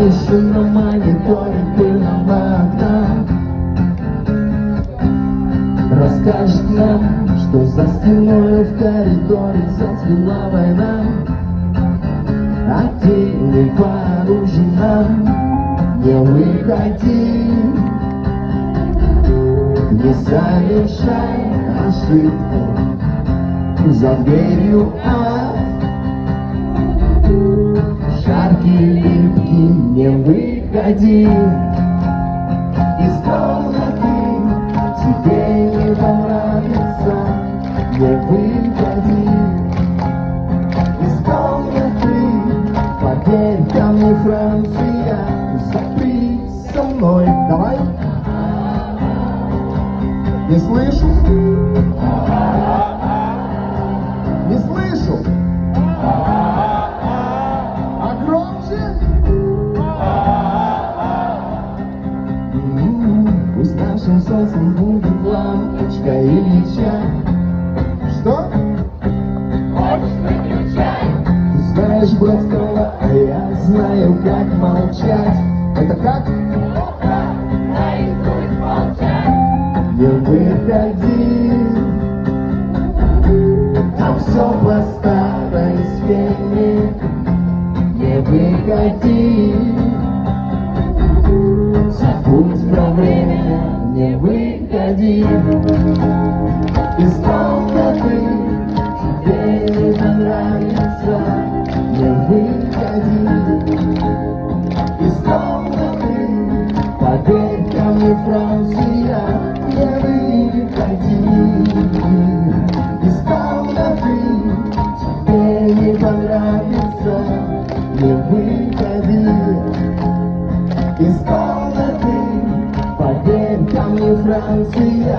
еще на мониторе пыльного окна расскажет нам, что за стеной в коридоре зацвела война, а ты не вооружена. Не выходи, не совершай ошибку, за дверью ад. Жаркий, липкий, не выходи из комнаты, тебе не понравится. Не выходи из комнаты, поверь, там не Франция. Запри со мной, давай. Не слышу? Не слышу? А громче? Пусть нашим солнцем будет лампочка Ильича. Что? Хочешь выключай? Ты знаешь Бродского, а я знаю, как молчать. Это как? Наизусть молчать. Не выходи, там все по старой схеме. Не выходи, забудь про время. Не выходи из комнаты, тебе не понравится. Не выходи из комнаты, поверь, там не Франция. Не выходи из комнаты, тебе не понравится. Не выходи из комнаты, поверь, там не Франция.